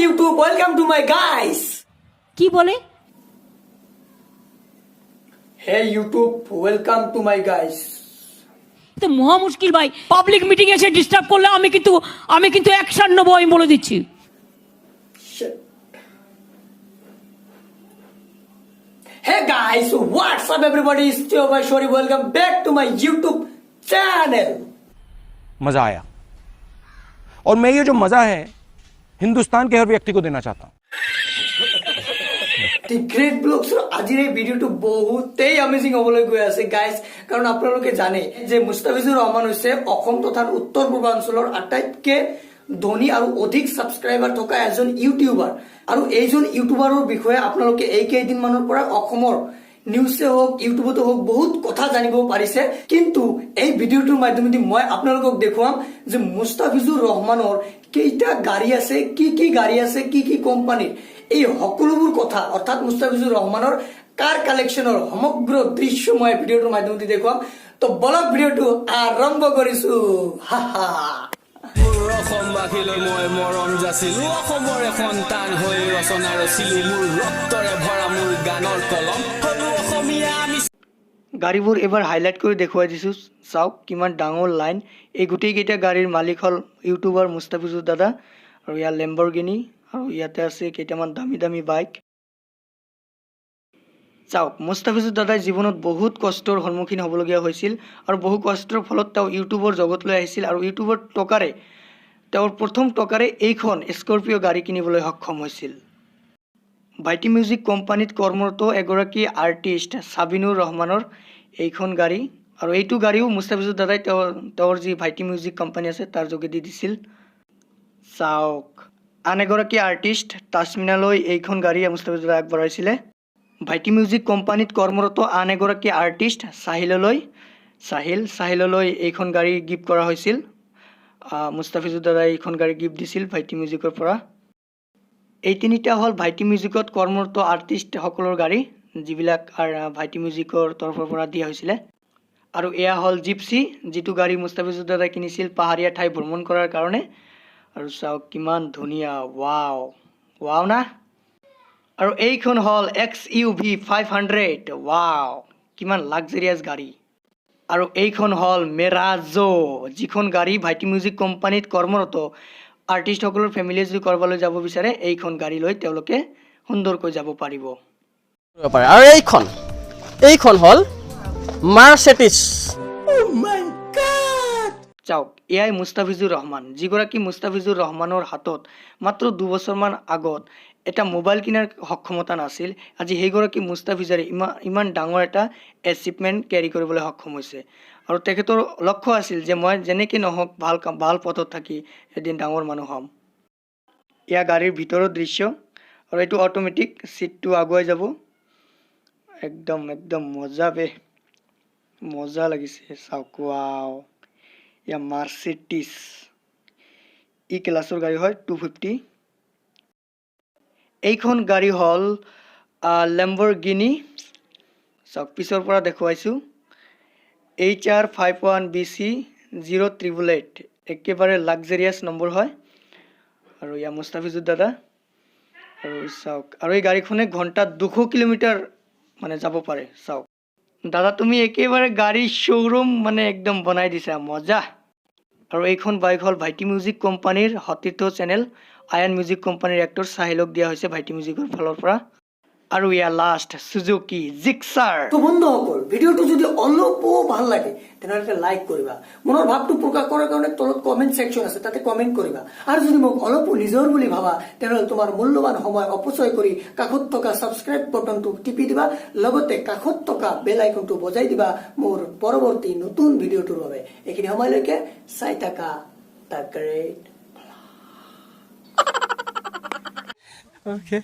YouTube, welcome to my guys. কি বলে? Hey YouTube, welcome to my guys. তো মহা মুশকিল ভাই, পাবলিক মিটিং এসে ডিস্টার্ব করলে আমি কিন্তু অ্যাকশন নেবো, আমি বলে দিচ্ছি। Shit. Hey guys, what's up everybody? It's Teo Bhai Shori. Welcome back to my YouTube channel. मजा आया और मैं ये जो मजा है हिंदुस्तान के हर व्यक्ति को देना चाहता हूं। The Great Vlogs আজিৰ এই ভিডিঅ'টো বহুতেই অমেজিং হ'বলৈ গৈ আছে গাইজ, কাৰণ আপোনালোকে জানে যে মুস্তাফিজুৰ ৰহমান হৈছে অসম তথা উত্তৰ পূৰ্বাঞ্চলৰ আটাইতকৈ ধনী আৰু অধিক ছাবস্ক্ৰাইবাৰ থকা এজন ইউটিউবাৰ। আৰু এইজন ইউটিউবাৰৰ বিষয়ে আপোনালোকে এই কেইদিনমানৰ পৰা অসমৰ নিউজে হওক ইউটিউবতো হওক বহুত কথা জানিব পাৰিছে। কিন্তু এই ভিডিঅ'টোৰ মাধ্যমেদি মই আপোনালোকক দেখুৱাম যে মুস্তাফিজুৰ ৰহমানৰ কেইটা গাড়ী আছে, কি কি গাড়ী আছে, কি কি কোম্পানীৰ, এই সকলোবোৰ কথা অৰ্থাৎ মুস্তাফিজুৰ ৰহমানৰ কাৰ কালেকশ্যনৰ সমগ্ৰ দৃশ্য মই ভিডিঅ'টোৰ মাধ্যমেদি দেখুৱাম। তো বলক ভিডিঅ'টো আৰম্ভ কৰিছো। অসমবাসীলৈ মই মৰম যাচিলো, অসমৰে সন্তান হৈ ৰচনা ৰচিলো, মোৰ ৰক্তৰে ভৰা মোৰ গানৰ কলম হলো অসমীয়া আমি। গাড়ীবোৰ এবাৰ হাইলাইট কৰি দেখুৱাই দিছো, চাওক কিমান ডাঙৰ লাইন। এই গোটেইকেইটা গাড়ীৰ মালিক হ'ল ইউটিউবাৰ মুস্তাফিজুৰ দাদা, আৰু ইয়াৰ লেম্বৰগিনি, আৰু ইয়াতে আছে কেইটামান দামী দামী বাইক। চাওক মুস্তাফিজুৰ দাদাই জীৱনত বহুত কষ্টৰ সন্মুখীন হ'বলগীয়া হৈছিল, আৰু বহু কষ্টৰ ফলত তেওঁ ইউটিউবৰ জগতলৈ আহিছিল, আৰু ইউটিউবৰ টকাৰে তেওঁৰ প্ৰথম টকাৰে এইখন স্কৰপিঅ' গাড়ী কিনিবলৈ সক্ষম হৈছিল। ভাইটি মিউজিক কোম্পানীত কৰ্মৰত এগৰাকী আৰ্টিষ্ট ছাবিনুৰ ৰহমানৰ এইখন গাড়ী, আৰু এইটো গাড়ীও মুস্তাফিজুৰ দাদাই তেওঁৰ যি ভাইটি মিউজিক কোম্পানী আছে তাৰ যোগেদি দিছিল। চাওক আন এগৰাকী আৰ্টিষ্ট তাছমিনালৈ এইখন গাড়ী মুস্তাফিজুৰ দাদাই আগবঢ়াইছিলে। ভাইটি মিউজিক কোম্পানীত কৰ্মৰত আন এগৰাকী আৰ্টিষ্ট চাহিললৈ এইখন গাড়ী গিফ্ট কৰা হৈছিল। মুস্তাফিজুৰ দাদাই এইখন গাড়ী গিফ্ট দিছিল ভাইটি মিউজিকৰ পৰা। এই তিনিটা হ'ল ভাইটি মিউজিকত কৰ্মৰত আৰ্টিষ্টসকলৰ গাড়ী, যিবিলাক ভাইটি মিউজিকৰ তৰফৰ পৰা দিয়া হৈছিলে। আৰু এয়া হ'ল জিপচি, যিটো গাড়ী মুস্তাফিজুৰ দাদাই কিনিছিল পাহাৰীয়া ঠাই ভ্ৰমণ কৰাৰ কাৰণে। আৰু চাওক কিমান ধুনীয়া, ৱাও না। আৰু এইখন হ'ল XUV 500, ৱাও কিমান লাক্সাৰিয়াছ গাড়ী। আৰু এইখন হ'ল মেৰাজো, যিখন গাড়ী ভাইটি মিউজিক কোম্পানীত কৰ্মৰত আৰ্টিষ্টসকলৰ ফেমিলিয়ে যদি ক'ৰবালৈ যাব বিচাৰে এইখন গাড়ী লৈ তেওঁলোকে সুন্দৰকৈ যাব পাৰিব। আৰু এইখন হ'ল মাৰ্চেডিছ। চাওক এয়াই মুস্তাফিজুৰ ৰহমান, যিগৰাকী মুস্তাফিজুৰ ৰহমানৰ হাতত মাত্ৰ 2 বছৰমান আগত এটা মোবাইল কিনাৰ সক্ষমতা নাছিল, আজি সেইগৰাকী মুস্তাফিজুৰে ইমান ডাঙৰ এটা এচিভমেণ্ট কেৰি কৰিবলৈ সক্ষম হৈছে। আৰু তেখেতৰ লক্ষ্য আছিল যে মই যেনেকৈ নহওক ভাল পথত থাকি এদিন ডাঙৰ মানুহ হ'ম। এয়া গাড়ীৰ ভিতৰৰ দৃশ্য, আৰু এইটো অট'মেটিক, ছিটটো আগুৱাই যাব। একদম মজা লাগিছে। চাওক ৱাও, এয়া মাৰ্চেডিছ ই ক্লাছৰ গাড়ী হয়, 250। এইখন গাড়ী হ'ল লেম্বৰগিনি। চাওক পিছৰ পৰা দেখুৱাইছোঁ, HR51BC 0888, একেবাৰে লাক্সাৰিয়াছ নম্বৰ হয়। আৰু এয়া মুস্তাফিজুৰ দাদা। আৰু চাওক, আৰু এই গাড়ীখনে ঘণ্টাত 200 কিলোমিটাৰ যাব পাৰে। চাওক দাদা, তুমি একেবাৰে গাড়ী শ্ব'ৰুম একদম বনাই দিছা, মজা। আৰু এইখন বাইক হ'ল ভাইটি মিউজিক কোম্পানীৰ সতীৰ্থ চেনেল আয়ান মিউজিক কোম্পানীৰ এক্টৰ চাহিলক দিয়া হৈছে ভাইটি মিউজিকৰ ফালৰ পৰা। আৰু ইয়া লাষ্ট সুজুকি জিক্সাৰ। তো বন্ধুসকল, ভিডিঅ'টো যদি অলপো ভাল লাগে তেনেহ'লে লাইক কৰিবা, মনৰ ভাৱটো প্ৰকাশ কৰাৰ কাৰণে তলত কমেণ্ট ছেকশ্যন আছে, তাতে কমেণ্ট কৰিবা। আৰু যদি মোক অলপো নিজৰ বুলি ভাবা তেনেহ'লে তোমাৰ মূল্যৱান সময় অপচয় কৰি কাষত থকা ছাবস্ক্ৰাইব বাটনটো টিপি দিবা, লগতে কাষত থকা বেল আইকনটো বজাই দিবা মোৰ পৰৱৰ্তী নতুন ভিডিঅ'টোৰ বাবে। এইখিনি সময়লৈকে চাই থাকা দ্য গ্ৰেট। Okay.